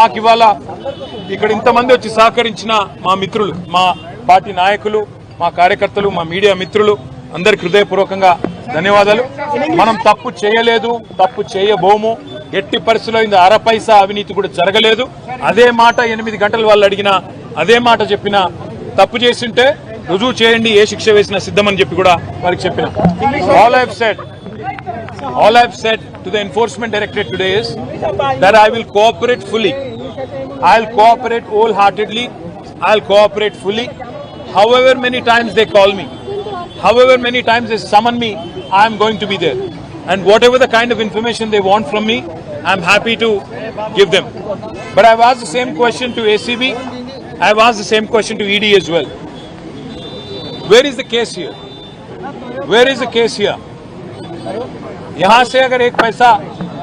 నాకు ఇవాళ ఇక్కడ ఇంతమంది వచ్చి సహకరించిన మా మిత్రులు, మా పార్టీ నాయకులు, మా కార్యకర్తలు, మా మీడియా మిత్రులు అందరికి హృదయపూర్వకంగా ధన్యవాదాలు. మనం తప్పు చేయలేదు, తప్పు చేయబోము, ఎట్టి పరిస్థితుల్లో ఇంత అర పైసా అవినీతి కూడా జరగలేదు. అదే మాట 8 గంటలు వాళ్ళు అడిగినా అదే మాట చెప్పినా, తప్పు చేసింటే రుజువు చేయండి, ఏ శిక్ష వేసినా సిద్ధమని చెప్పి కూడా వారికి చెప్పిన. All I've said to the Enforcement Directorate today is that I will cooperate fully. I'll cooperate wholeheartedly. I'll cooperate fully. However many times they call me, however many times they summon me, I'm going to be there. And whatever the kind of information they want from me, I'm happy to give them. But I've asked the same question to ACB. I've asked the same question to ED as well. Where is the case here? Where is the case here? यहां से अगर एक पैसा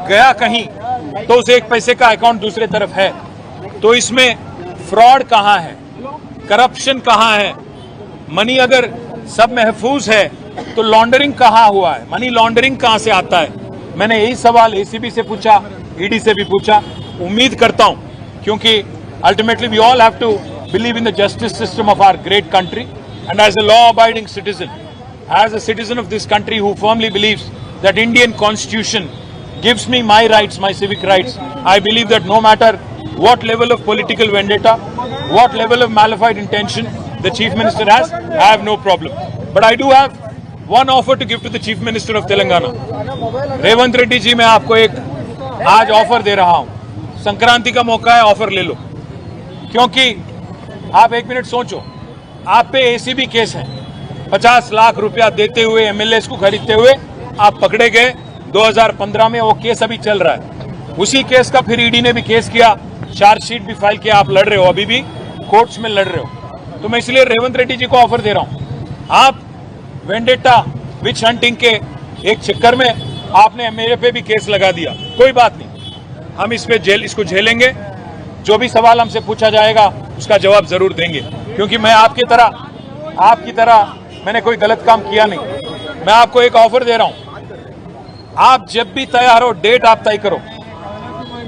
गया कहीं तो उस एक पैसे का अकाउंट दूसरे तरफ है, तो इसमें फ्रॉड कहां है, करप्शन कहां है? मनी अगर सब महफूज है तो लॉन्ड्रिंग कहां हुआ है, मनी लॉन्ड्रिंग कहां से आता है? मैंने यही सवाल एसीबी से पूछा, ईडी से भी पूछा. उम्मीद करता हूं, क्योंकि ultimately we all have to believe in the justice system of our great country, and as a law abiding citizen, as a citizen of this country who firmly believes that Indian Constitution gives me my rights, my civic rights, I believe that no matter what level of political vendetta, what level of malafide intention the Chief Minister has, I have no problem. But I do have one offer to give to the Chief Minister of Telangana. Revanth Reddy ji, मैं आपको एक आज offer दे रहा हूं. संक्रांति का मौका है, offer ले लो. क्योंकि आप एक मिनट सोचो, आप पे एसीबी केस है. 50 लाख रुपया देते हुए, एमएलए को खरीदते हुए आप पकड़े गए 2015 में. वो केस अभी चल रहा है. उसी केस का फिर ईडी ने भी केस किया, चार्जशीट भी फाइल किया. आप लड़ रहे हो, अभी भी कोर्ट्स में लड़ रहे हो. तो मैं इसलिए रेवंत रेड्डी जी को ऑफर दे रहा हूं. आप वेंडेटा, विच हंटिंग के एक चक्कर में आपने मेरे पे भी केस लगा दिया. कोई बात नहीं, हम इसको झेलेंगे. जो भी सवाल हमसे पूछा जाएगा उसका जवाब जरूर देंगे, क्योंकि मैं आपकी तरह मैंने कोई गलत काम किया नहीं. मैं आपको एक ऑफर दे रहा हूं. आप जब भी तैयार हो, डेट आप तय करो,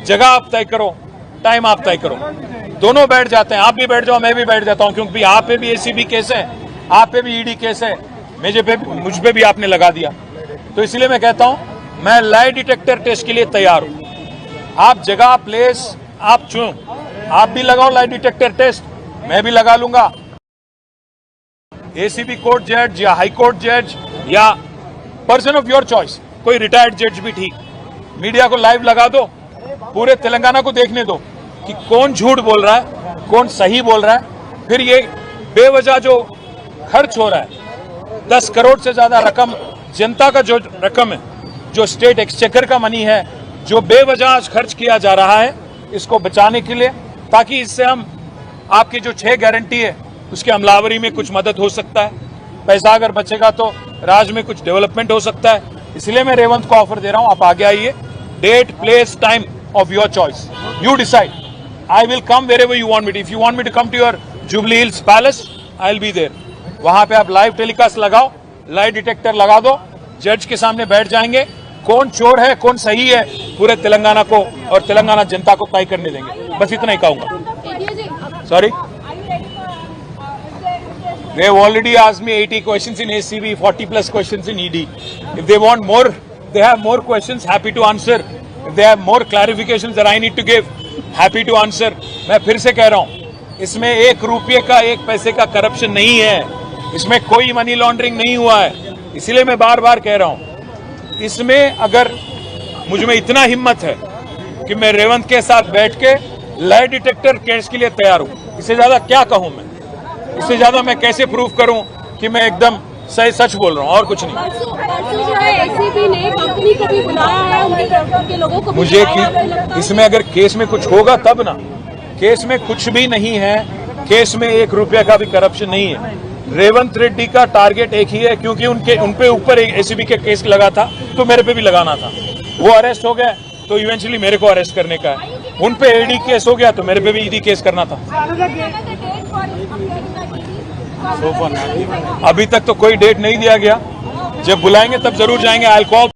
जगह आप तय करो, टाइम आप तय करो. दोनों बैठ जाते हैं. आप भी बैठ जाओ, मैं भी बैठ जाता हूं, क्योंकि आप पे भी एसीबी केस है, आप पे भी ईडी केस है, मुझ पे भी आपने लगा दिया. तो इसलिए मैं कहता हूं, मैं लाई डिटेक्टर टेस्ट के लिए तैयार हूं. आप जगह, प्लेस आप चुनो. आप भी लगाओ लाई डिटेक्टर टेस्ट, मैं भी लगा लूंगा. एसीबी कोर्ट जज या हाई कोर्ट जज या पर्सन ऑफ योर चॉइस, कोई रिटायर्ड जज भी ठीक. मीडिया को लाइव लगा दो, पूरे तेलंगाना को देखने दो कि कौन झूठ बोल रहा है, कौन सही बोल रहा है. फिर ये बेवजह जो खर्च हो रहा है, 10 करोड़ से ज्यादा रकम, जनता का जो रकम है, जो स्टेट एक्सचेकर का मनी है, जो बेवजह खर्च किया जा रहा है, इसको बचाने के लिए, ताकि इससे हम आपकी जो 6 गारंटी है उसकी अमलावरी में कुछ मदद हो सकता है. पैसा अगर बचेगा तो राज्य में कुछ डेवलपमेंट हो सकता है. इसलिए मैं रेवंत को ऑफर दे रहा हूं, आप आगे आइए. Date, place, time of your choice, you decide. I will come wherever you want me to. If you want me to come to your Jubilee Hills palace, I will be there. वहां पे आप लाइव टेलीकास्ट लगाओ, lie detector लगा दो, जज के सामने बैठ जाएंगे. कौन चोर है, कौन सही है, पूरे तेलंगाना को और तेलंगाना जनता को तय करने देंगे. बस इतना ही कहूंगा. Sorry, they have already asked me 80 questions in ACB, 40 plus questions in ED. If they want more, they have more questions, happy to answer. If they have more clarifications that I need to give, happy to answer. मैं फिर से कह रहा हूं, इसमें 1 रुपये का, 1 पैसे का करप्शन नहीं है. इसमें कोई मनी लॉन्ड्रिंग नहीं हुआ है. इसलिए मैं बार बार कह रहा हूं, इसमें अगर मुझ में इतना हिम्मत है कि मैं रेवंत के साथ बैठ के लाई डिटेक्टर केस के लिए तैयार हूं. इससे ज्यादा क्या कहूं मैं? इससे ज्यादा मैं कैसे प्रूव करूं कि मैं एकदम सही सच बोल रहा हूं, और कुछ नहीं. एसीबी ने कंपनी को भी बुलाया है, उनके लोगों को मुझे कि इसमें अगर केस में कुछ होगा तब ना. केस में कुछ भी नहीं है. केस में 1 रुपया का भी करप्शन नहीं है. रेवंत रेड्डी का टारगेट एक ही है, क्योंकि उनके ऊपर एक एसीबी के केस लगा था, तो मेरे पे भी लगाना था. वो अरेस्ट हो गए तो इवेंचुअली मेरे को अरेस्ट करने का है. उन पे ईडी केस हो गया तो मेरे पे भी ईडी केस करना था. अभी तक तो कोई डेट नहीं दिया गया. जब बुलाएंगे तब जरूर जाएंगे. I will call